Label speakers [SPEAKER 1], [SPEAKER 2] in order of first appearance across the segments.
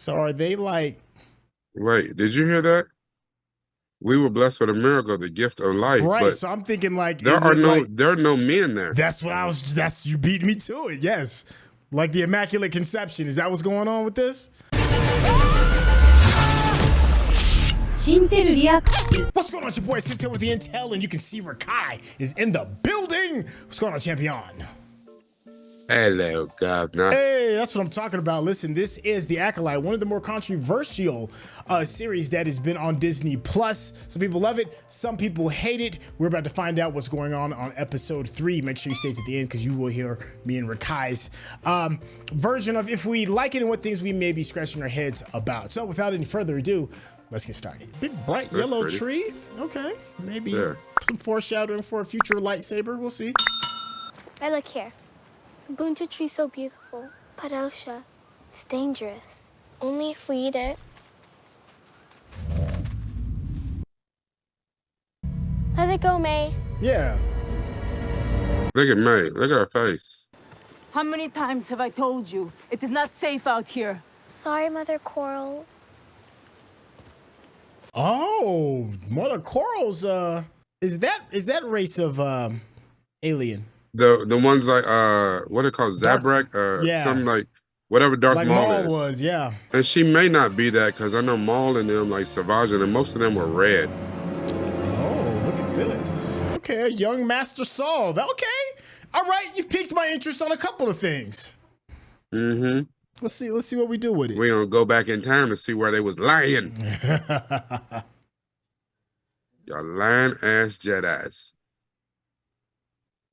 [SPEAKER 1] So are they like...
[SPEAKER 2] Wait, did you hear that? We were blessed with a miracle, the gift of life.
[SPEAKER 1] Right,
[SPEAKER 2] but
[SPEAKER 1] so I'm thinking like...
[SPEAKER 2] there are no men there.
[SPEAKER 1] That's what I was... you beat me to it, yes. Like the Immaculate Conception. Is that what's going on with this? What's going on? It's your boy Syntell with the Intel, and you can see Rekkai is in the building. What's going on, champion?
[SPEAKER 2] Hello, governor.
[SPEAKER 1] Hey, that's what I'm talking about. Listen, this is The Acolyte, one of the more controversial series that has been on Disney Plus. Some people love it, some people hate it. We're about to find out what's going on episode 3. Make sure you stay to the end because you will hear me and Rekkai's version of if we like it and what things we may be scratching our heads about. So without any further ado, let's get started. Big bright yellow tree. Okay, maybe some foreshadowing for a future lightsaber. We'll see.
[SPEAKER 3] Right, look here. The Bunta tree's so beautiful. But Osha, it's dangerous. Only if we eat it. Let it go, May.
[SPEAKER 1] Yeah.
[SPEAKER 2] Look at May. Look at her face.
[SPEAKER 4] How many times have I told you? It is not safe out here.
[SPEAKER 3] Sorry, Mother Coral.
[SPEAKER 1] Oh, Mother Coral's is that race of alien?
[SPEAKER 2] The ones like what it called Zabrak, something like whatever Darth Maul
[SPEAKER 1] was, yeah.
[SPEAKER 2] And she may not be that because I know Maul and them like Savage and most of them were red.
[SPEAKER 1] Oh, look at this. Okay, a young Master Saul. Okay, all right. You've piqued my interest on a couple of things.
[SPEAKER 2] Mm-hmm.
[SPEAKER 1] Let's see what we do with it.
[SPEAKER 2] We're gonna go back in time and see where they was lying. Y'all lying ass Jedis.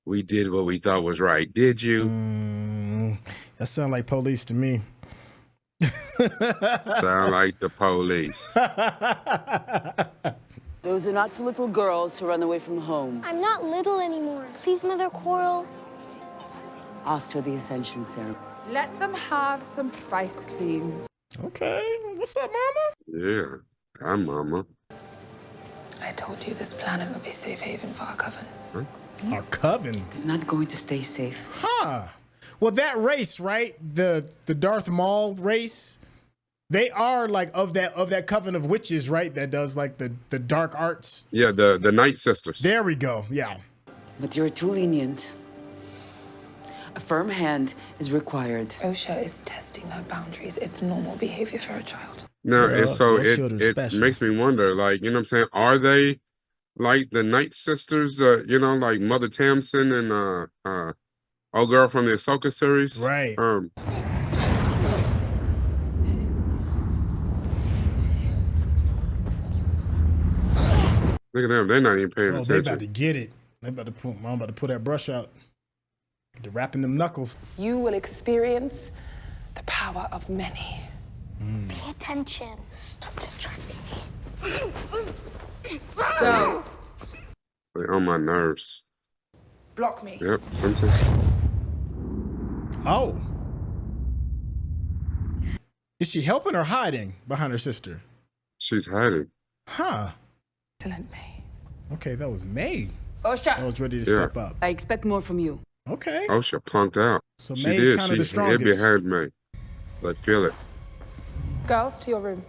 [SPEAKER 2] We did what we thought was right. Did you?
[SPEAKER 1] That sound like police to me.
[SPEAKER 2] Sound like the police.
[SPEAKER 4] Those are not for little girls who run away from home.
[SPEAKER 3] I'm not little anymore. Please, Mother Coral.
[SPEAKER 4] After the Ascension ceremony.
[SPEAKER 5] Let them have some spice creams.
[SPEAKER 1] Okay. What's up, Mama?
[SPEAKER 2] Yeah, I'm Mama.
[SPEAKER 5] I told you this planet would be safe haven for our coven.
[SPEAKER 2] Huh?
[SPEAKER 1] Our coven?
[SPEAKER 4] It's not going to stay safe.
[SPEAKER 1] Huh. Well, that race, right? The Darth Maul race, they are like of that coven of witches, right? That does like the dark arts.
[SPEAKER 2] Yeah, the Night Sisters.
[SPEAKER 1] There we go. Yeah.
[SPEAKER 4] But you're too lenient. A firm hand is required.
[SPEAKER 5] Osha is testing her boundaries. It's normal behavior for a child.
[SPEAKER 2] No, and so it
[SPEAKER 1] special.
[SPEAKER 2] makes me wonder, like, you know what I'm saying? Are they like the Night Sisters, you know, like Mother Tamsin and old girl from the Ahsoka series?
[SPEAKER 1] Right.
[SPEAKER 2] Look at them, they're not even paying attention.
[SPEAKER 1] They about to get it. They about to put Mom about to pull that brush out. They're wrapping them knuckles.
[SPEAKER 5] You will experience the power of many.
[SPEAKER 3] Pay attention. Stop distracting me.
[SPEAKER 5] Girls,
[SPEAKER 2] They're on my nerves.
[SPEAKER 5] block me.
[SPEAKER 2] Yep, sometimes.
[SPEAKER 1] Oh. Is she helping or hiding behind her sister?
[SPEAKER 2] She's hiding.
[SPEAKER 1] Huh.
[SPEAKER 5] Excellent, May.
[SPEAKER 1] Okay, that was May. I
[SPEAKER 5] Osha.
[SPEAKER 1] was ready to step up.
[SPEAKER 4] I expect more from you.
[SPEAKER 1] Okay.
[SPEAKER 2] Oh, she punked out.
[SPEAKER 1] So
[SPEAKER 2] She
[SPEAKER 1] May's
[SPEAKER 2] did.
[SPEAKER 1] kind of the
[SPEAKER 2] She hid
[SPEAKER 1] strongest.
[SPEAKER 2] behind me. Like, feel it.
[SPEAKER 5] Girls, to your room.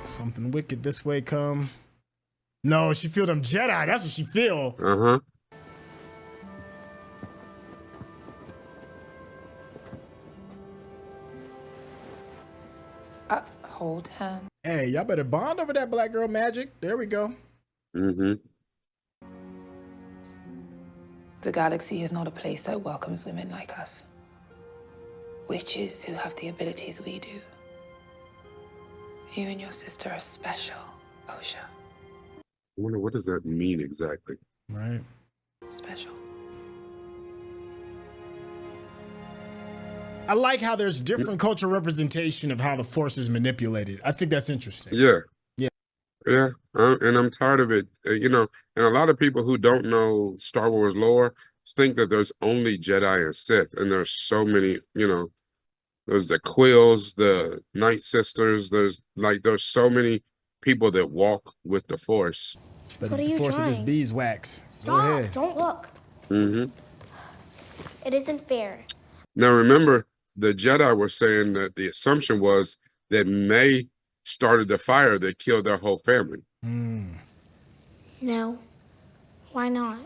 [SPEAKER 1] Something wicked this way come. No, she feel them Jedi. That's what she feel.
[SPEAKER 2] Uh-huh.
[SPEAKER 5] Hold hand.
[SPEAKER 1] Hey, y'all better bond over that black girl magic. There we go.
[SPEAKER 2] Mm-hmm.
[SPEAKER 5] The galaxy is not a place that welcomes women like us. Witches who have the abilities we do. You and your sister are special, Osha.
[SPEAKER 2] I wonder what does that mean exactly?
[SPEAKER 1] Right.
[SPEAKER 5] Special.
[SPEAKER 1] I like how there's different cultural representation of how the Force is manipulated. I think that's interesting.
[SPEAKER 2] Yeah.
[SPEAKER 1] Yeah.
[SPEAKER 2] Yeah. And I'm tired of it. You know, and a lot of people who don't know Star Wars lore think that there's only Jedi and Sith. And there's so many, you know, there's the Quills, the Night Sisters. There's so many people that walk with the Force.
[SPEAKER 1] But
[SPEAKER 3] What are
[SPEAKER 1] the
[SPEAKER 3] you
[SPEAKER 1] Force of this
[SPEAKER 3] trying?
[SPEAKER 1] beeswax. Go
[SPEAKER 3] Stop.
[SPEAKER 1] ahead.
[SPEAKER 3] Don't look.
[SPEAKER 2] Mm-hmm.
[SPEAKER 3] It isn't fair.
[SPEAKER 2] Now remember, the Jedi were saying that the assumption was that May started the fire that killed their whole family.
[SPEAKER 3] No. Why not?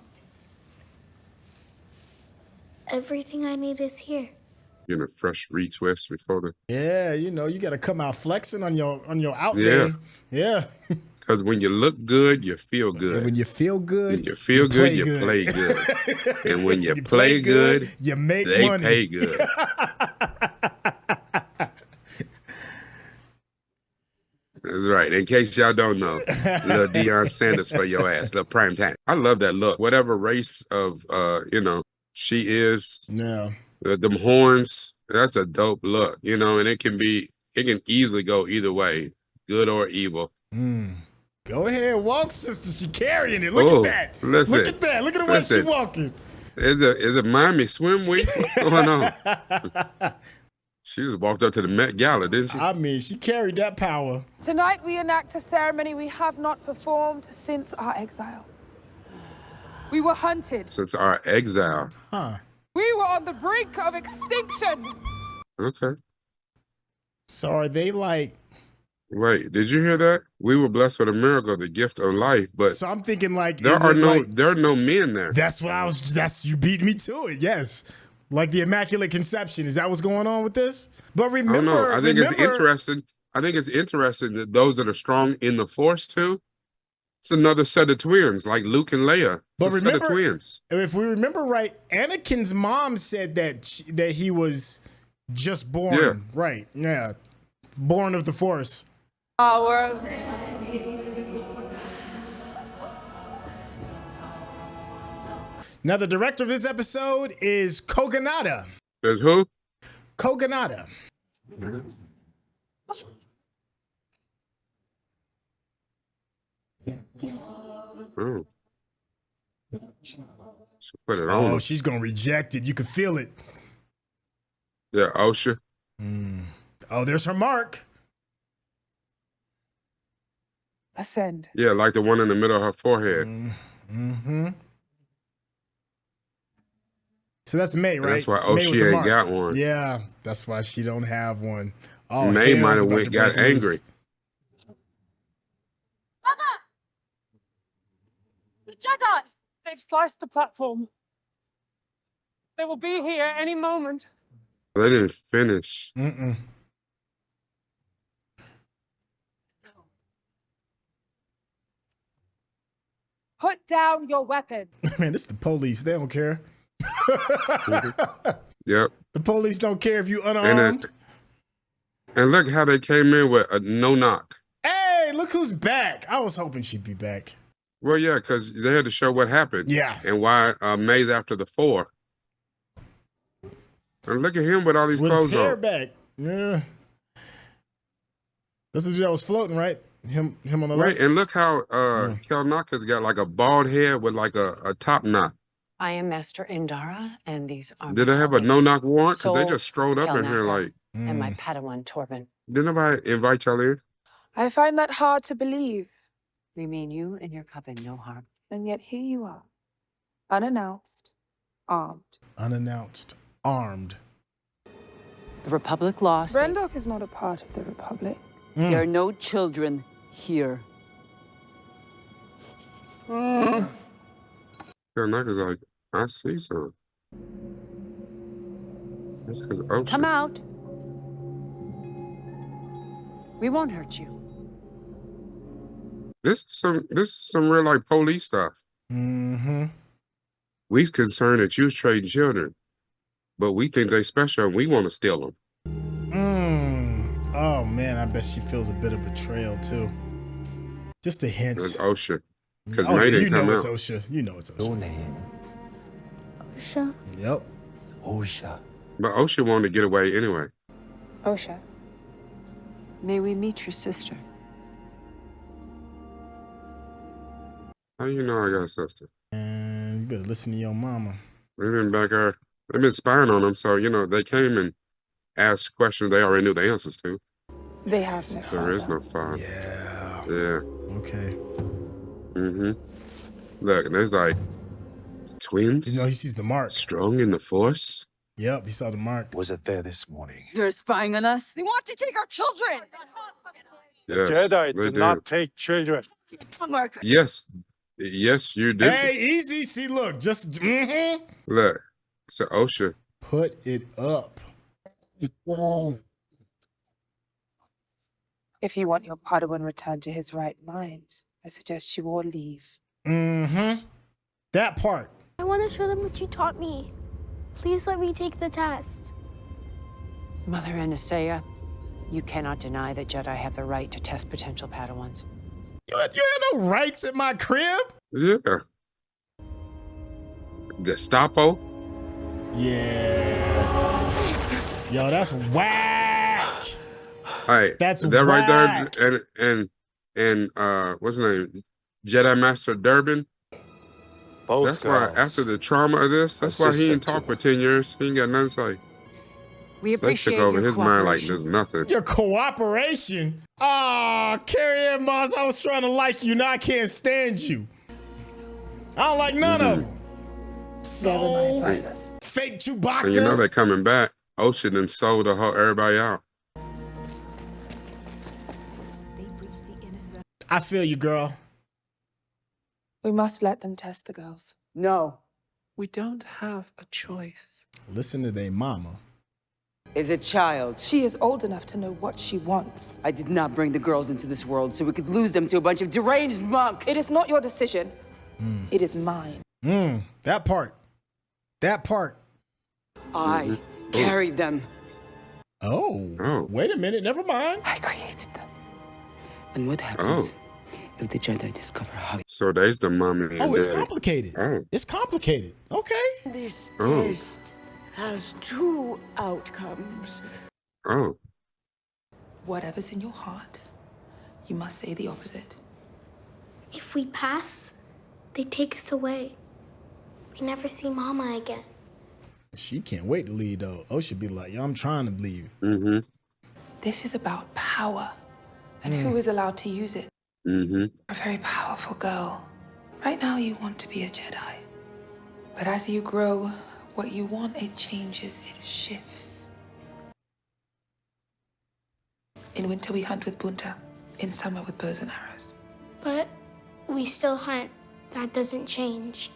[SPEAKER 3] Everything I need is here.
[SPEAKER 2] A fresh retwist before the.
[SPEAKER 1] Yeah, you got to come out flexing on your outlay. Yeah.
[SPEAKER 2] Because when you look good, you feel good.
[SPEAKER 1] And when you feel good,
[SPEAKER 2] when you feel good, you play good. And when you play good,
[SPEAKER 1] you make
[SPEAKER 2] they
[SPEAKER 1] money.
[SPEAKER 2] pay good. That's right. In case y'all don't know, little Deion Sanders for your ass, little prime time. I love that look. Whatever race of, she is.
[SPEAKER 1] Yeah.
[SPEAKER 2] Them horns, that's a dope look, and it can easily go either way, good or evil.
[SPEAKER 1] Go ahead, walk, sister. She carrying it. Look at that.
[SPEAKER 2] Listen,
[SPEAKER 1] look at that. Look at the way she walking.
[SPEAKER 2] Is it Miami Swim Week? What's going on? She just walked up to the Met Gala, didn't she?
[SPEAKER 1] I mean, she carried that power.
[SPEAKER 5] Tonight we enact a ceremony we have not performed since our exile. We were hunted.
[SPEAKER 2] Since our exile.
[SPEAKER 1] Huh.
[SPEAKER 5] We were on the brink of extinction.
[SPEAKER 2] Okay.
[SPEAKER 1] So are they like...
[SPEAKER 2] Wait, did you hear that? We were blessed with a miracle, the gift of life, but...
[SPEAKER 1] So I'm thinking like...
[SPEAKER 2] there are no men there.
[SPEAKER 1] That's you beat me to it, yes. Like the Immaculate Conception. Is that what's going on with this? But remember...
[SPEAKER 2] I think it's interesting. I think it's interesting that those that are strong in the Force too, it's another set of twins, like Luke and Leia. But remember, set of twins.
[SPEAKER 1] If we remember right, Anakin's mom said that he was just born.
[SPEAKER 2] Yeah.
[SPEAKER 1] Right. Yeah. Born of the Force.
[SPEAKER 6] Now,
[SPEAKER 1] the director of this episode is Kogonada.
[SPEAKER 2] There's who?
[SPEAKER 1] Kogonada.
[SPEAKER 2] Oh. She put it on.
[SPEAKER 1] Oh, she's gonna reject it. You can feel it.
[SPEAKER 2] Yeah, Osha.
[SPEAKER 1] Oh, there's her mark.
[SPEAKER 5] Ascend.
[SPEAKER 2] Yeah, like the one in the middle of her forehead.
[SPEAKER 1] So that's May, right?
[SPEAKER 2] That's why Osha ain't got one.
[SPEAKER 1] Yeah, that's why she don't have one. Oh,
[SPEAKER 2] May might have got angry.
[SPEAKER 6] Mama! The Jedi! They've sliced the platform. They will be here any moment.
[SPEAKER 2] They didn't finish.
[SPEAKER 5] Put down your weapon.
[SPEAKER 1] Man, this is the police. They don't care.
[SPEAKER 2] Yep.
[SPEAKER 1] The police don't care if you unarmed.
[SPEAKER 2] And look how they came in with a no knock.
[SPEAKER 1] Hey, look who's back. I was hoping she'd be back.
[SPEAKER 2] Well, yeah, because they had to show what happened.
[SPEAKER 1] Yeah.
[SPEAKER 2] And why May's after the 4. And look at him with all these clothes
[SPEAKER 1] his hair
[SPEAKER 2] on.
[SPEAKER 1] back. Yeah. This is that was floating, right? Him on the left.
[SPEAKER 2] Right, and look how Kel Naka's got like a bald head with like a top knot.
[SPEAKER 7] I am Master Indara, and these are.
[SPEAKER 2] Did they have a no-knock warrant? Because they
[SPEAKER 7] Soul
[SPEAKER 2] just strolled up in here like.
[SPEAKER 7] And my Padawan Torben.
[SPEAKER 2] Did nobody invite y'all in?
[SPEAKER 5] I find that hard to believe.
[SPEAKER 7] We mean you and your coven no harm.
[SPEAKER 5] And yet here you are, unannounced, armed.
[SPEAKER 1] Unannounced, armed.
[SPEAKER 7] The Republic lost.
[SPEAKER 5] Brendok is not a part of the Republic.
[SPEAKER 8] There are no children here.
[SPEAKER 2] Kel Naka's like, I see some. That's because Ocean.
[SPEAKER 7] Come out. We won't hurt you.
[SPEAKER 2] This is some real like police stuff. We concerned that you was trading children, but we think they special and we want to steal them.
[SPEAKER 1] Oh man, I bet she feels a bit of betrayal too. Just a hint.
[SPEAKER 2] It's Osha. Because
[SPEAKER 1] Oh,
[SPEAKER 2] May
[SPEAKER 1] yeah,
[SPEAKER 2] didn't
[SPEAKER 1] you know
[SPEAKER 2] come
[SPEAKER 1] it's
[SPEAKER 2] out.
[SPEAKER 1] Osha. You know it's
[SPEAKER 9] Your
[SPEAKER 1] Osha.
[SPEAKER 9] name,
[SPEAKER 3] Osha?
[SPEAKER 1] Yep.
[SPEAKER 9] Osha.
[SPEAKER 2] But Osha wanted to get away anyway.
[SPEAKER 5] Osha.
[SPEAKER 7] May we meet your sister?
[SPEAKER 2] How you know I got a sister?
[SPEAKER 1] And you better listen to your mama.
[SPEAKER 2] They've been back there. They've been spying on them, so they came and asked questions they already knew the answers to.
[SPEAKER 5] They have no
[SPEAKER 2] There is
[SPEAKER 5] father.
[SPEAKER 2] no father.
[SPEAKER 1] Yeah.
[SPEAKER 2] Yeah.
[SPEAKER 1] Okay.
[SPEAKER 2] Look, and there's like twins.
[SPEAKER 1] He sees the mark.
[SPEAKER 2] Strong in the Force.
[SPEAKER 1] Yep, he saw the mark.
[SPEAKER 9] Was it there this morning?
[SPEAKER 8] You're spying on us?
[SPEAKER 10] They want to take our children.
[SPEAKER 2] Yes,
[SPEAKER 9] Jedi
[SPEAKER 2] they
[SPEAKER 9] do not take children.
[SPEAKER 8] Mark.
[SPEAKER 2] Yes, yes, you did.
[SPEAKER 1] Hey, easy. See, look, just
[SPEAKER 2] Look, it's an OSHA.
[SPEAKER 1] put it up.
[SPEAKER 5] If you want your Padawan returned to his right mind, I suggest you all leave.
[SPEAKER 1] That part.
[SPEAKER 3] I want to show them what you taught me. Please let me take the test.
[SPEAKER 7] Mother Anastasia, you cannot deny that Jedi have the right to test potential Padawans.
[SPEAKER 1] You had no rights in my crib?
[SPEAKER 2] Yeah. Gestapo.
[SPEAKER 1] Yeah. Yo, that's whack.
[SPEAKER 2] All right,
[SPEAKER 1] That's
[SPEAKER 2] that right
[SPEAKER 1] whack.
[SPEAKER 2] there, and what's his name? Jedi Master Durbin.
[SPEAKER 9] Both
[SPEAKER 2] That's why
[SPEAKER 9] girls.
[SPEAKER 2] after the trauma of this, that's why he ain't
[SPEAKER 9] Assistant
[SPEAKER 2] talk
[SPEAKER 9] to
[SPEAKER 2] for 10 years. He ain't got nothing to say.
[SPEAKER 7] We
[SPEAKER 2] They took
[SPEAKER 7] appreciate
[SPEAKER 2] over
[SPEAKER 7] your
[SPEAKER 2] his mind like
[SPEAKER 7] cooperation.
[SPEAKER 2] there's nothing.
[SPEAKER 1] Your cooperation. Carrie Ann Moss, I was trying to like you, now I can't stand you. I don't like none of them. So, fake Chewbacca.
[SPEAKER 2] And you know they're coming back. Ocean and sold the whole everybody out.
[SPEAKER 1] I feel you, girl.
[SPEAKER 5] We must let them test the girls.
[SPEAKER 8] No.
[SPEAKER 5] We don't have a choice.
[SPEAKER 1] Listen to their mama.
[SPEAKER 8] Is a child.
[SPEAKER 5] She is old enough to know what she wants.
[SPEAKER 8] I did not bring the girls into this world so we could lose them to a bunch of deranged monks.
[SPEAKER 5] It is not your decision. It is mine.
[SPEAKER 1] That part. That part.
[SPEAKER 8] I carried them.
[SPEAKER 1] Oh. Wait a minute. Never mind.
[SPEAKER 5] I created them.
[SPEAKER 8] And what happens if the Jedi discover how?
[SPEAKER 2] So there's the mommy and
[SPEAKER 1] It's
[SPEAKER 2] daddy.
[SPEAKER 1] complicated.
[SPEAKER 2] Oh.
[SPEAKER 1] It's complicated. Okay.
[SPEAKER 10] This
[SPEAKER 2] Oh.
[SPEAKER 10] test has two outcomes.
[SPEAKER 2] Oh.
[SPEAKER 5] Whatever's in your heart, you must say the opposite.
[SPEAKER 3] If we pass, they take us away. We never see Mama again.
[SPEAKER 1] She can't wait to leave, though. Oh, she'd be like, yo, I'm trying to leave.
[SPEAKER 5] This is about power and who is allowed to use it. A very powerful girl. Right now, you want to be a Jedi. But as you grow, what you want, it changes, it shifts. In winter, we hunt with bunta. In summer, with bows and arrows.
[SPEAKER 3] But we still hunt. That doesn't change.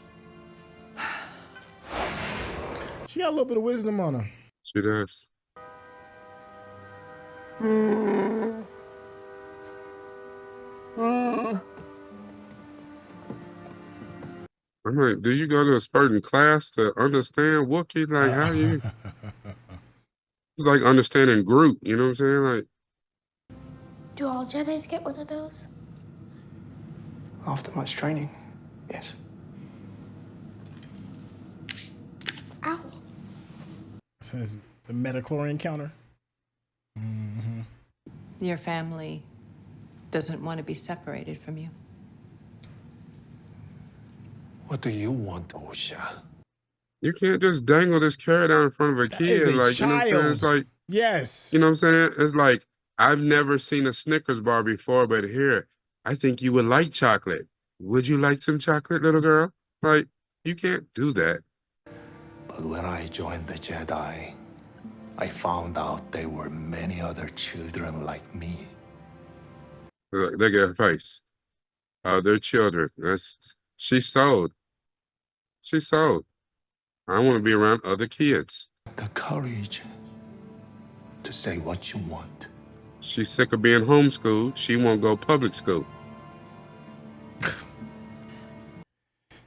[SPEAKER 1] She got a little bit of wisdom on her.
[SPEAKER 2] She does. I'm like, do you go to a certain class to understand Wookiee? Like, how you? It's like understanding Groot. You know what I'm saying? Like,
[SPEAKER 3] Do all Jedis get one of those?
[SPEAKER 11] After much training, yes.
[SPEAKER 3] Ow.
[SPEAKER 1] Says the metachlorian counter.
[SPEAKER 7] Your family doesn't want to be separated from you.
[SPEAKER 9] What do you want, Osha?
[SPEAKER 2] you can't just dangle this carrot out in front of a
[SPEAKER 1] That is
[SPEAKER 2] kid.
[SPEAKER 1] a
[SPEAKER 2] Like, you know what I'm saying? It's
[SPEAKER 1] child.
[SPEAKER 2] like,
[SPEAKER 1] Yes.
[SPEAKER 2] you know what I'm saying? It's like, I've never seen a Snickers bar before, but here, I think you would like chocolate. Would you like some chocolate, little girl? Like, you can't do that.
[SPEAKER 9] But when I joined the Jedi, I found out there were many other children like me.
[SPEAKER 2] Look at her face. They're children. She's sold. She's sold. I want to be around other kids.
[SPEAKER 9] The courage to say what you want.
[SPEAKER 2] She's sick of being homeschooled. She won't go public school.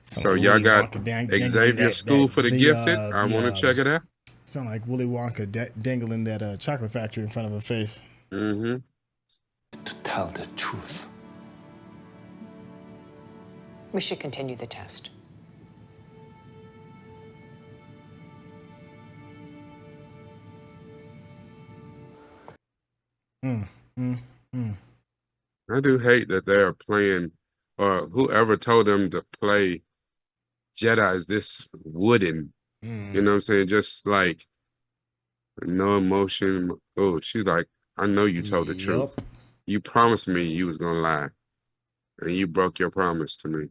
[SPEAKER 2] So y'all got Xavier School for the Gifted. I want to check it out.
[SPEAKER 1] Sound like Willy Wonka dangling that chocolate factory in front of her face.
[SPEAKER 9] To tell the truth.
[SPEAKER 7] We should continue the test.
[SPEAKER 2] I do hate that they're playing, or whoever told them to play Jedi is this wooden. You know what I'm saying? Just like no emotion. Oh, she's like, I know you told the truth. You promised me you was gonna lie, and you broke your promise to me.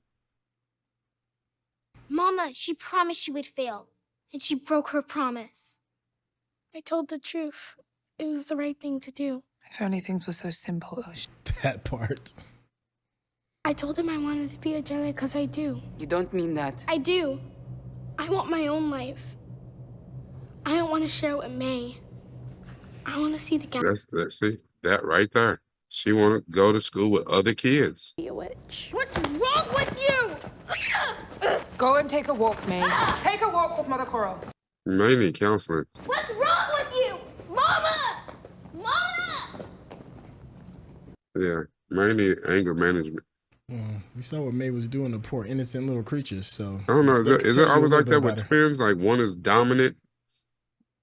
[SPEAKER 3] Mama, she promised she would fail. and she broke her promise. I told the truth. It was the right thing to do.
[SPEAKER 5] If only things were so simple, Osha.
[SPEAKER 1] That part.
[SPEAKER 3] I told him I wanted to be a Jedi because I do.
[SPEAKER 8] You don't mean that.
[SPEAKER 3] I do. I want my own life. I don't want to share it with May. I want to see the galaxy.
[SPEAKER 2] See that right there. She want to go to school with other kids.
[SPEAKER 3] Be a witch. What's wrong with you?
[SPEAKER 5] Go and take a walk, May. Take a walk with Mother Coral.
[SPEAKER 2] May need counseling.
[SPEAKER 3] What's wrong with you? Mama! Mama!
[SPEAKER 2] Yeah, May need anger management.
[SPEAKER 1] We saw what May was doing to poor innocent little creatures, so...
[SPEAKER 2] I don't know, is it always like that with
[SPEAKER 1] better.
[SPEAKER 2] twins? Like one is dominant?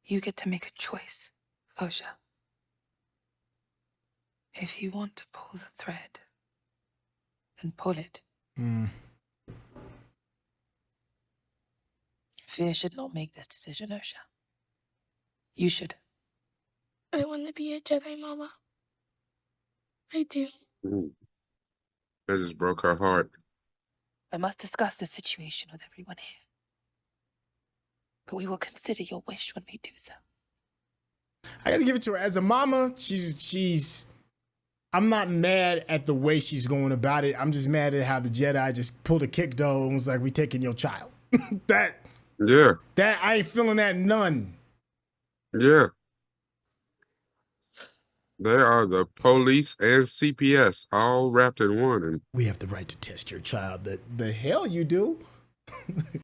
[SPEAKER 5] You get to make a choice, Osha. If you want to pull the thread, then pull it. Fear should not make this decision, Osha. You should.
[SPEAKER 3] I want to be a Jedi, Mama. I do.
[SPEAKER 2] That just broke her heart.
[SPEAKER 5] I must discuss the situation with everyone here. But we will consider your wish when we do so.
[SPEAKER 1] I gotta give it to her. As a mama, she's... I'm not mad at the way she's going about it. I'm just mad at how the Jedi just pulled a kick though and was like, we taking your child. That I ain't feeling that none.
[SPEAKER 2] Yeah. They are the police and CPS all wrapped in one. And
[SPEAKER 1] we have the right to test your child. The hell you do?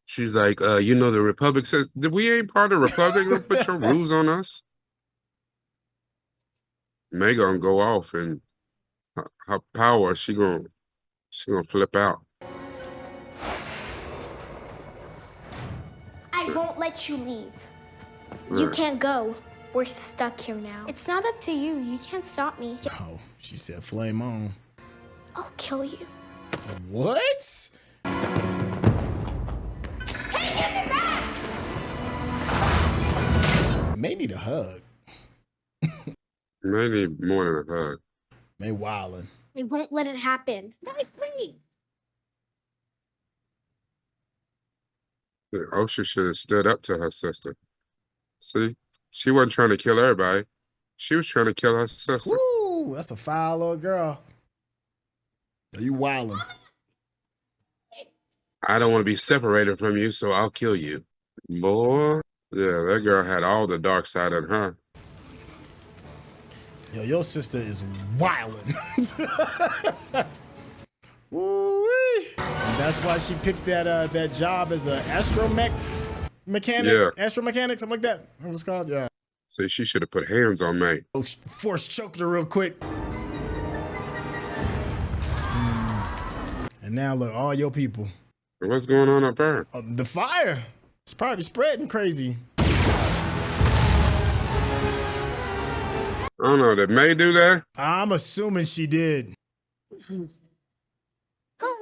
[SPEAKER 2] She's like, you know, the Republic says we ain't part of the Republic. Don't put your rules on us. May gonna go off and her power, she gonna flip out.
[SPEAKER 3] I won't let you leave. You can't go. We're stuck here now. It's not up to you. You can't stop me.
[SPEAKER 1] Oh, she said flame on.
[SPEAKER 3] I'll kill you.
[SPEAKER 1] What?
[SPEAKER 3] Hey, give me back!
[SPEAKER 1] May need a hug.
[SPEAKER 2] May need more than a hug.
[SPEAKER 1] May wildin'.
[SPEAKER 3] I won't let it happen. Guys, please.
[SPEAKER 2] Osha should have stood up to her sister. See? She wasn't trying to kill everybody. She was trying to kill her sister.
[SPEAKER 1] Woo, that's a foul little girl. Are you wildin'?
[SPEAKER 2] I don't want to be separated from you, so I'll kill you. Boy, yeah, that girl had all the dark side in her.
[SPEAKER 1] Yo, your sister is wildin'. Woo-wee. And that's why she picked that job as an mechanic, astromechanic, something like that. What it's called, yeah.
[SPEAKER 2] See, she should have put hands on May.
[SPEAKER 1] Force choked her real quick. And now look, all your people.
[SPEAKER 2] What's going on up there?
[SPEAKER 1] The fire. It's probably spreading crazy.
[SPEAKER 2] I don't know, did May do that?
[SPEAKER 1] I'm assuming she did.
[SPEAKER 3] Help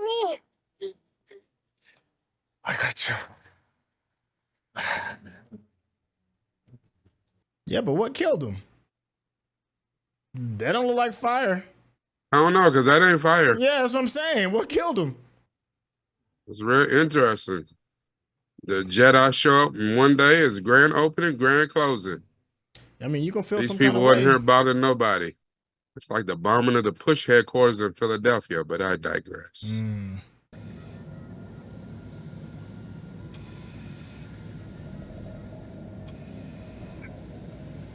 [SPEAKER 3] me.
[SPEAKER 9] I got you.
[SPEAKER 1] Yeah, but what killed him? That don't look like fire.
[SPEAKER 2] I don't know, because that ain't fire.
[SPEAKER 1] Yeah, that's what I'm saying. What killed him?
[SPEAKER 2] It's very interesting. The Jedi show up and one day is grand opening, grand closing.
[SPEAKER 1] I mean, you can feel
[SPEAKER 2] These
[SPEAKER 1] some
[SPEAKER 2] people
[SPEAKER 1] kind of
[SPEAKER 2] wasn't
[SPEAKER 1] way.
[SPEAKER 2] here bothering nobody. It's like the bombing of the push headquarters in Philadelphia, but I digress.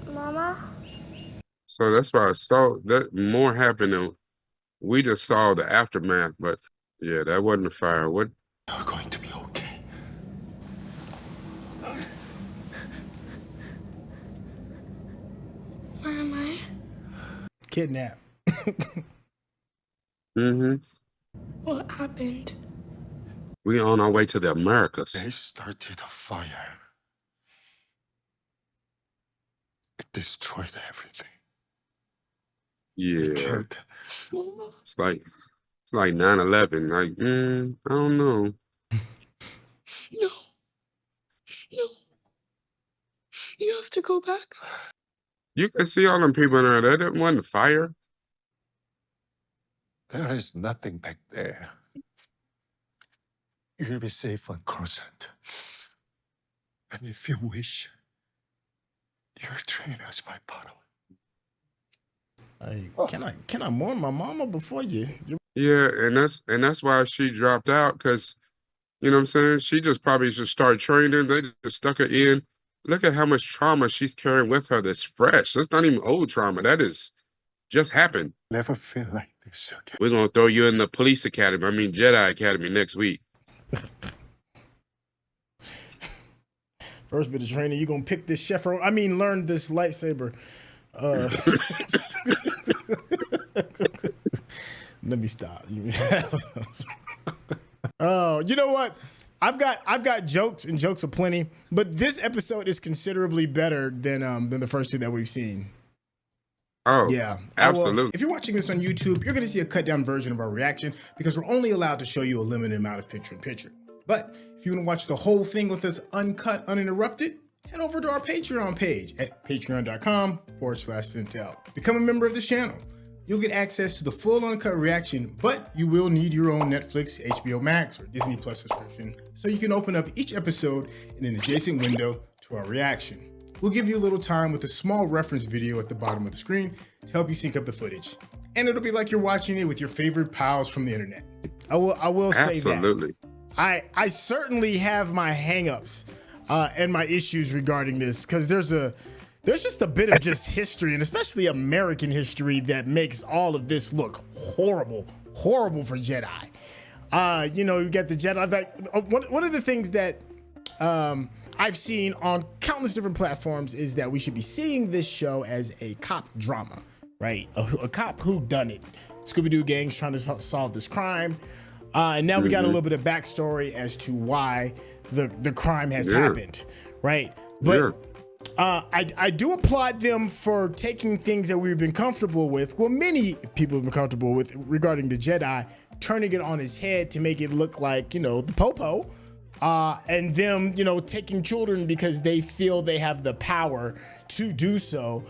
[SPEAKER 3] Mama?
[SPEAKER 2] So that's why I saw that more happened than we just saw the aftermath, but yeah, that wasn't a fire. What?
[SPEAKER 9] You're going to be okay.
[SPEAKER 3] Where am I?
[SPEAKER 1] Kidnap.
[SPEAKER 3] What happened?
[SPEAKER 2] We on our way to the Americas.
[SPEAKER 9] They started a fire. It destroyed everything.
[SPEAKER 2] Yeah.
[SPEAKER 9] It killed.
[SPEAKER 2] It's like 9/11. Like, I don't know.
[SPEAKER 5] No. No. You have to go back.
[SPEAKER 2] You can see all them people in there. That wasn't fire.
[SPEAKER 9] There is nothing back there. You'll be safe on Coruscant. And if you wish, you train as my Padawan.
[SPEAKER 1] Can I mourn my mama before you?
[SPEAKER 2] Yeah, and that's why she dropped out, because you know what I'm saying? She just probably should start training. They just stuck her in. Look at how much trauma she's carrying with her that's fresh. That's not even old trauma. That is just happened.
[SPEAKER 9] Never feel like this again.
[SPEAKER 2] We're gonna throw you in the police academy. I mean Jedi Academy next week.
[SPEAKER 1] First bit of training, you're gonna pick this learn this lightsaber. Let me stop. Oh, you know what? I've got jokes and jokes aplenty, but this episode is considerably better than the first two that we've seen.
[SPEAKER 2] Oh,
[SPEAKER 1] yeah,
[SPEAKER 2] absolutely.
[SPEAKER 1] If you're watching this on YouTube, you're going to see a cut down version of our reaction because we're only allowed to show you a limited amount of picture-in-picture. But if you want to watch the whole thing with us uncut, uninterrupted, head over to our Patreon page at patreon.com/Syntell. Become a member of this channel. You'll get access to the full uncut reaction, but you will need your own Netflix, HBO Max, or Disney Plus subscription so you can open up each episode in an adjacent window to our reaction. We'll give you a little time with a small reference video at the bottom of the screen to help you sync up the footage. And it'll be like you're watching it with your favorite pals from the internet. I will say that.
[SPEAKER 2] Absolutely.
[SPEAKER 1] I certainly have my hangups and my issues regarding this because there's just a bit of just history, and especially American history, that makes all of this look horrible for Jedi. You get the Jedi. One of the things that I've seen on countless different platforms is that we should be seeing this show as a cop drama, right? A cop whodunit. Scooby-Doo gang's trying to solve this crime. And now we got a little bit of backstory as to why the crime has happened, right? But I do applaud them for taking things that we've been comfortable with, well, many people have been comfortable with regarding the Jedi, turning it on its head to make it look like, the Popo, and them, taking children because they feel they have the power to do so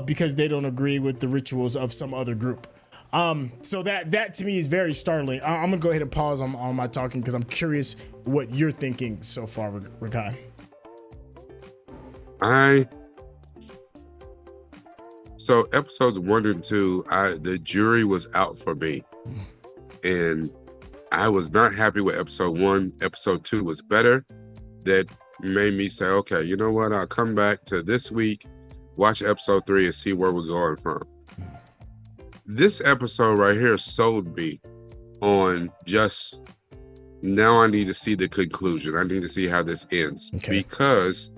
[SPEAKER 1] because they don't agree with the rituals of some other group. So that to me is very startling. I'm gonna go ahead and pause on my talking because I'm curious what you're thinking so far, Rekkai.
[SPEAKER 2] So episodes 1 and 2, the jury was out for me, and I was not happy with episode 1. Episode 2 was better. That made me say, okay, you know what? I'll come back to this week, watch episode 3, and see where we're going from. This episode right here sold me on just, now I need to see the conclusion. I need to see how this ends, because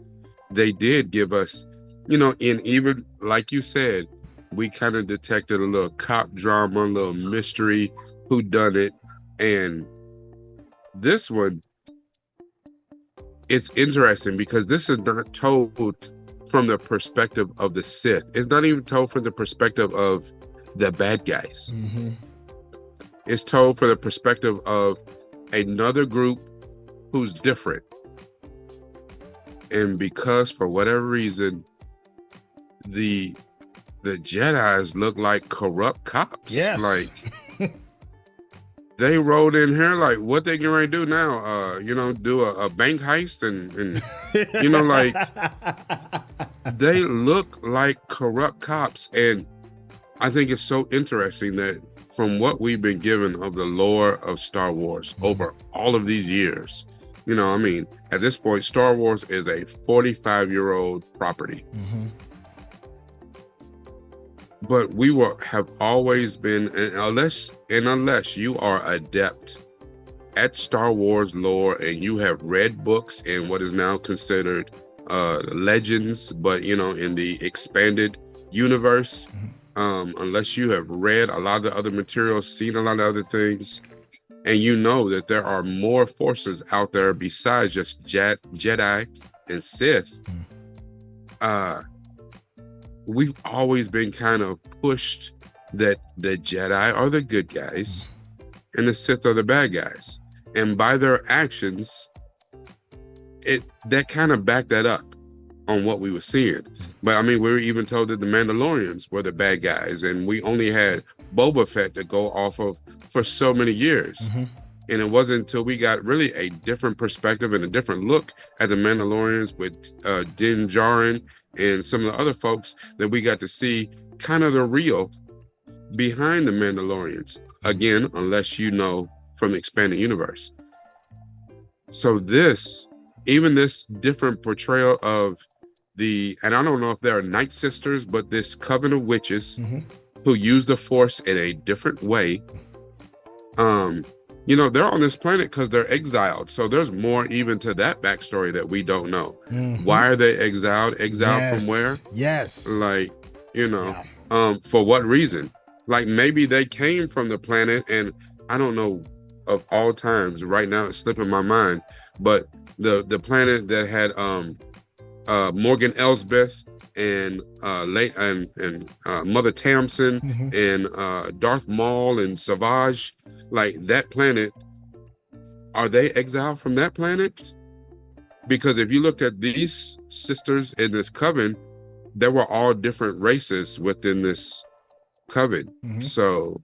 [SPEAKER 2] they did give us, and even like you said, we kind of detected a little cop drama, a little mystery, who done it. And this one, it's interesting because this is not told from the perspective of the Sith. It's not even told from the perspective of the bad guys.
[SPEAKER 1] Mm-hmm.
[SPEAKER 2] It's told from the perspective of another group who's different. And because for whatever reason, the Jedis look like corrupt cops.
[SPEAKER 1] Yes.
[SPEAKER 2] Like they rode in here like, what they getting ready to do now? Do a bank heist and like they look like corrupt cops. And I think it's so interesting that from what we've been given of the lore of Star Wars over all of these years, at this point, Star Wars is a 45-year-old property.
[SPEAKER 1] Mm-hmm.
[SPEAKER 2] But we have always been, unless you are adept at Star Wars lore and you have read books in what is now considered legends, but in the expanded universe, unless you have read a lot of the other materials, seen a lot of other things, and that there are more forces out there besides just Jedi and Sith, we've always been kind of pushed that the Jedi are the good guys and the Sith are the bad guys. And by their actions, that kind of backed that up on what we were seeing. But we were even told that the Mandalorians were the bad guys, and we only had Boba Fett to go off of for so many years. And it wasn't until we got really a different perspective and a different look at the Mandalorians with Din Djarin and some of the other folks that we got to see kind of the real behind the Mandalorians. Again, unless you know from the expanded universe. So this different portrayal of and I don't know if they're Night Sisters, but this coven of witches who use the Force in a different way. They're on this planet because they're exiled. So there's more even to that backstory that we don't know. Why are they exiled? Exiled from where?
[SPEAKER 1] Yes.
[SPEAKER 2] Like, for what reason? Like maybe they came from the planet, and I don't know of all times. Right now it's slipping my mind, but the planet that had Morgan Elsbeth and Mother Tamsin and Darth Maul and Savage, like that planet, are they exiled from that planet? Because if you looked at these sisters in this coven, there were all different races within this coven. So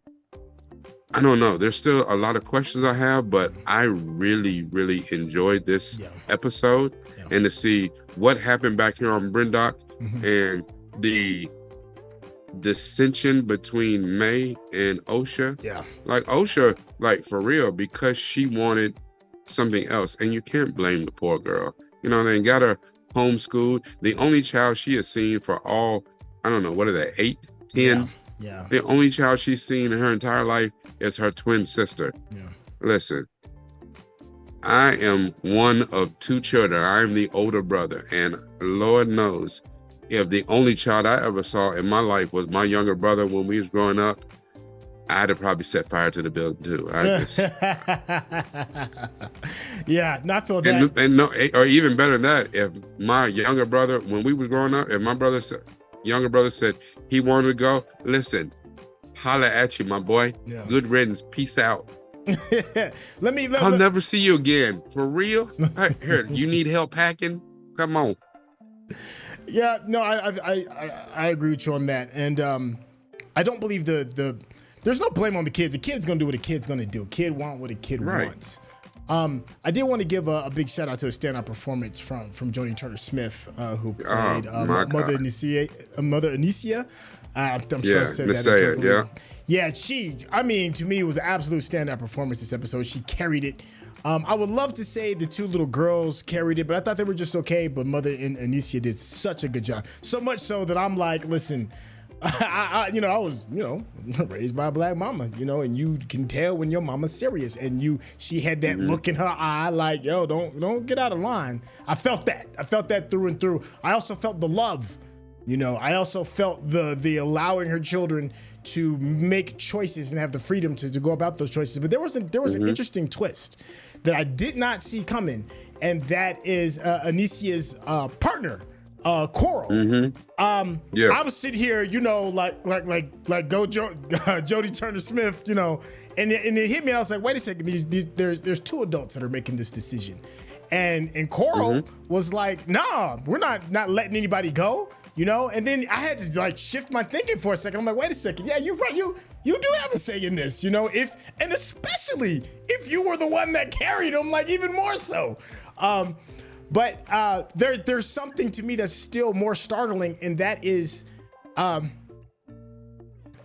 [SPEAKER 2] I don't know. There's still a lot of questions I have, but I really, really enjoyed this episode and to see what happened back here on Brindock and the dissension between May and Osha. Like Osha, like for real, because she wanted something else, and you can't blame the poor girl. They got her homeschooled. The only child she has seen for all, I don't know, what are they, 8, 10? The only child she's seen in her entire life is her twin sister. Listen, I am one of 2 children. I am the older brother, and Lord knows, if the only child I ever saw in my life was my younger brother when we was growing up, I'd have probably set fire to the building too. I feel that. And no, or even better than that, if my younger brother, when we was growing up, if my younger brother said he wanted to go, listen, holla at you, my boy. Good riddance. Peace out. I'll never see you again. For real? Here, you need help packing? Come on.
[SPEAKER 1] Yeah, no, I agree with you on that, and I don't believe there's no blame on the kids. The kid's gonna do what a kid's gonna do. Kid want what a kid wants. I did want to give a big shout out to a standout performance from Jodie Turner-Smith, who played Mother Anicia. I'm sure I said that. She, to me, it was an absolute standout performance this episode. She carried it. I would love to say the 2 little girls carried it, but I thought they were just okay. But Mother Anicia did such a good job. So much so that I'm like, listen, I was, raised by a black mama, and you can tell when your mama's serious, and she had that look in her eye, like, yo, don't get out of line. I felt that through and through. I also felt the love, I also felt the allowing her children to make choices and have the freedom to go about those choices. But there was an interesting twist that I did not see coming, and that is Anicia's partner, Coral. I was sitting here, like Jodie Turner-Smith, and it hit me, and I was like, wait a second, there's 2 adults that are making this decision, and Coral was like, nah, we're not letting anybody go. And then I had to shift my thinking for a second. I'm like, wait a second. Yeah, you're right. You do have a say in this, and especially if you were the one that carried them, like even more so. But there's something to me that's still more startling, and that is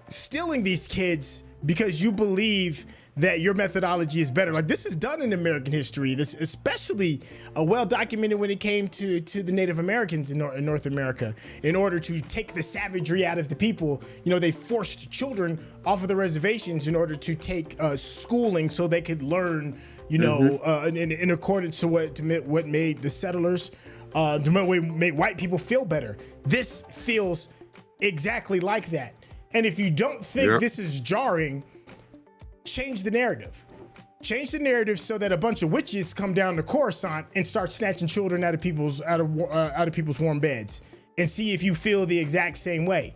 [SPEAKER 1] stealing these kids because you believe that your methodology is better. Like, this is done in American history. This especially well documented when it came to the Native Americans in North America. In order to take the savagery out of the people, they forced children off of the reservations in order to take schooling so they could learn, in accordance to what made the settlers, made white people feel better. This feels exactly like that. And if you don't think this is jarring, change the narrative. Change the narrative so that a bunch of witches come down to Coruscant and start snatching children out of people's warm beds, and see if you feel the exact same way.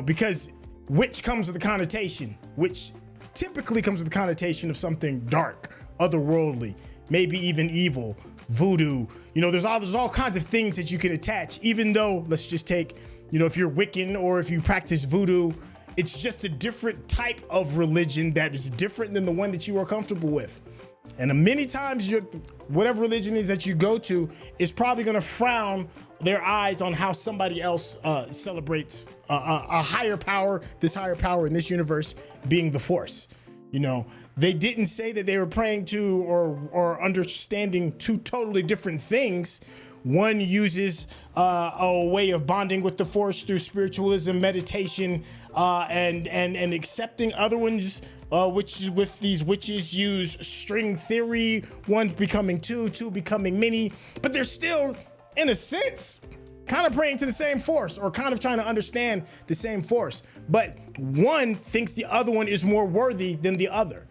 [SPEAKER 1] Because witch comes with a connotation, which typically comes with the connotation of something dark, otherworldly, maybe even evil, voodoo. There's all kinds of things that you can attach. Even though, let's just take, if you're Wiccan or if you practice voodoo, It's just a different type of religion that is different than the one that you are comfortable with. And many times whatever religion is that you go to is probably going to frown their eyes on how somebody else celebrates a higher power, this higher power in this universe being the Force. You know, they didn't say that they were praying to or understanding two totally different things. One uses a way of bonding with the Force through spiritualism, meditation, and accepting. Other ones, which with these witches use string theory, one becoming two becoming many, but they're still, in a sense, kind of praying to the same Force or kind of trying to understand the same Force. But one thinks the other one is more worthy than the other.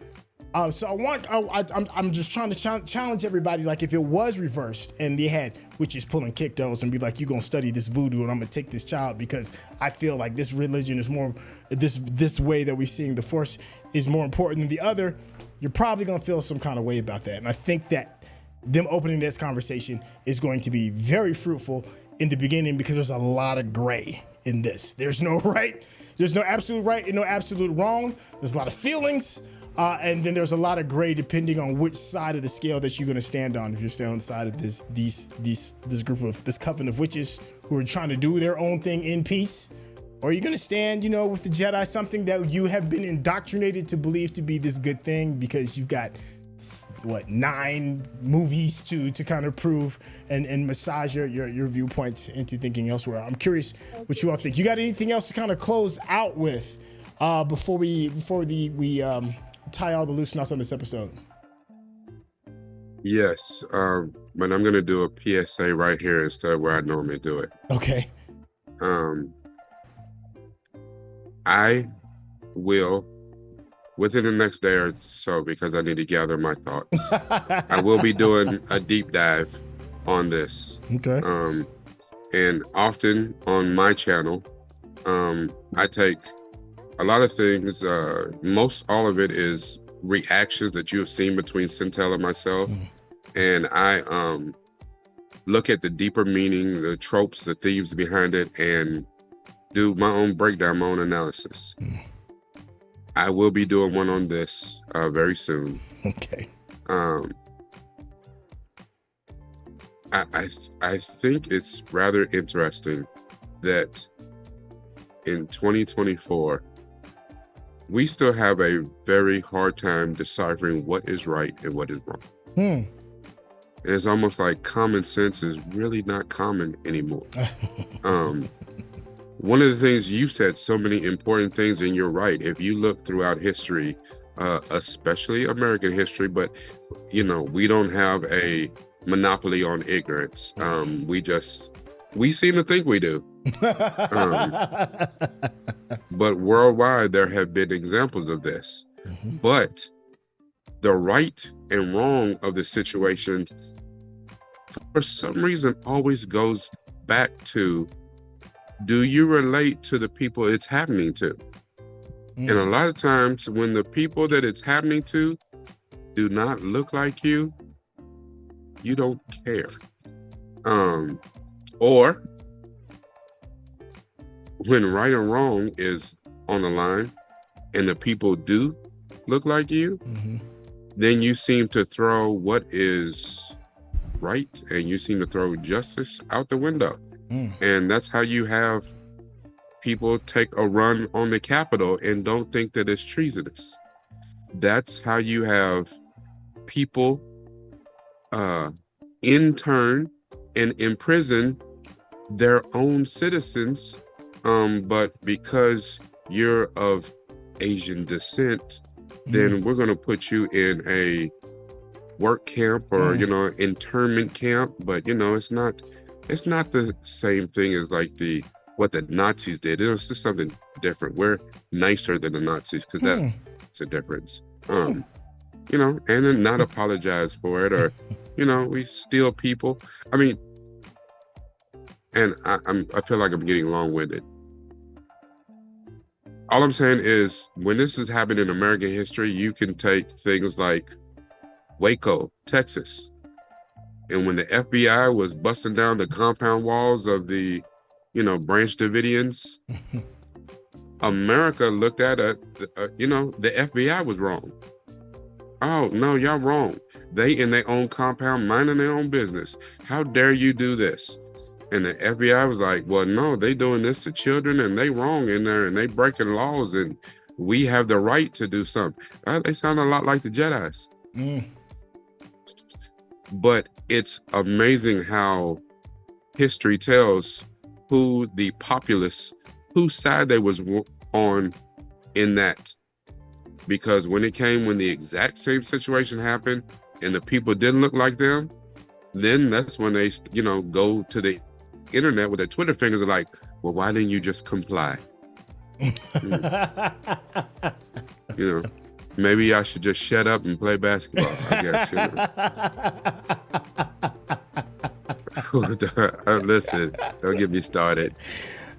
[SPEAKER 1] So I'm just trying to challenge everybody. Like, if it was reversed and they had witches pulling kickdos and be like, "You gonna study this voodoo and I'm gonna take this child because I feel like this religion is more, this way that we're seeing the Force is more important than the other," you're probably gonna feel some kind of way about that. And I think that them opening this conversation is going to be very fruitful in the beginning, because there's a lot of gray in this. There's no right, there's no absolute right and no absolute wrong. There's a lot of feelings. And then there's a lot of gray depending on which side of the scale that you're going to stand on. If you're standing on the side of this coven of witches who are trying to do their own thing in peace, or you're going to stand, with the Jedi, something that you have been indoctrinated to believe to be this good thing because you've got 9 movies to kind of prove and massage your viewpoints into thinking elsewhere. I'm curious what you all think. You got anything else to kind of close out with before we tie all the loose knots on this episode?
[SPEAKER 2] Yes, but I'm gonna do a PSA right here instead of where I normally do it.
[SPEAKER 1] Okay.
[SPEAKER 2] I will, within the next day or so, because I need to gather my thoughts, I will be doing a deep dive on this.
[SPEAKER 1] Okay.
[SPEAKER 2] And often on my channel, I take a lot of things, most all of it is reactions that you have seen between Syntell and myself. And I look at the deeper meaning, the tropes, the themes behind it, and do my own breakdown, my own analysis. I will be doing one on this very soon.
[SPEAKER 1] Okay.
[SPEAKER 2] I think it's rather interesting that in 2024, we still have a very hard time deciphering what is right and what is wrong. And it's almost like common sense is really not common anymore. One of the things you said, so many important things, and you're right. If you look throughout history, especially American history, but we don't have a monopoly on ignorance. We seem to think we do. But worldwide, there have been examples of this. But the right and wrong of the situation, for some reason, always goes back to, do you relate to the people it's happening to? And a lot of times when the people that it's happening to do not look like you don't care. Or when right and wrong is on the line and the people do look like you, then you seem to throw what is right and you seem to throw justice out the window. And that's how you have people take a run on the Capitol and don't think that it's treasonous. That's how you have people intern and imprison their own citizens, but because you're of Asian descent, then we're going to put you in a work camp or internment camp. But it's not the same thing as like what the Nazis did. It was just something different. We're nicer than the Nazis because that's a difference. And then not apologize for it, or we steal people. I mean, and I feel like I'm getting long-winded. All I'm saying is, when this has happened in American history, you can take things like Waco, Texas. And when the FBI was busting down the compound walls of the, Branch Davidians, America looked at it, you know, the FBI was wrong. Oh, no, y'all wrong. They in their own compound, minding their own business. How dare you do this? And the FBI was like, well, no, they doing this to children and they wrong in there and they breaking laws and we have the right to do something. They sound a lot like the Jedis. But it's amazing how history tells who the populace, whose side they was on in that. Because when the exact same situation happened and the people didn't look like them, then that's when they, you know, go to the internet with their Twitter fingers are like, well, why didn't you just comply? You know, maybe I should just shut up and play basketball, I guess. You know? Listen, don't get me started.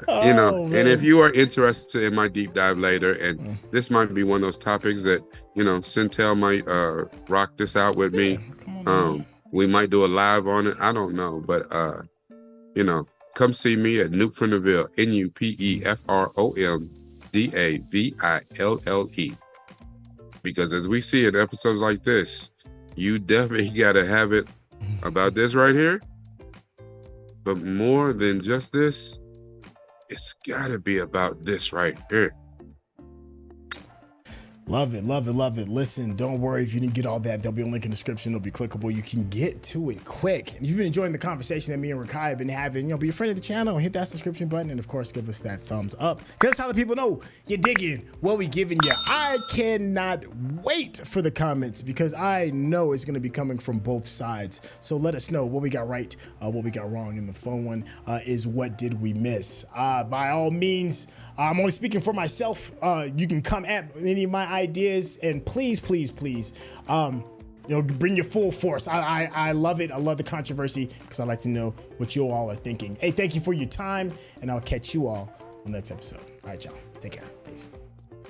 [SPEAKER 2] You know, and if you are interested in my deep dive later, and this might be one of those topics that, you know, Syntell might rock this out with me. We might do a live on it. I don't know, but you know, come see me at Nuke from the Ville, NUPEFROMDAVILLE. Because as we see in episodes like this, you definitely gotta have it about this right here. But more than just this, it's gotta be about this right here.
[SPEAKER 1] Love it, love it, love it. Listen, don't worry if you didn't get all that. There'll be a link in the description. It'll be clickable. You can get to it quick. And if you've been enjoying the conversation that me and Rekkai have been having, you know, be a friend of the channel and hit that subscription button. And of course, give us that thumbs up. Because that's how the people know you're digging what we giving you. I cannot wait for the comments because I know it's going to be coming from both sides. So let us know what we got right, what we got wrong. And the fun one is what did we miss? By all means, I'm only speaking for myself. You can come at any of my ideas and please, please, please, you know, bring your full force. I love it. I love the controversy because I like to know what you all are thinking. Hey, thank you for your time and I'll catch you all on the next episode. All right, y'all. Take care. Peace.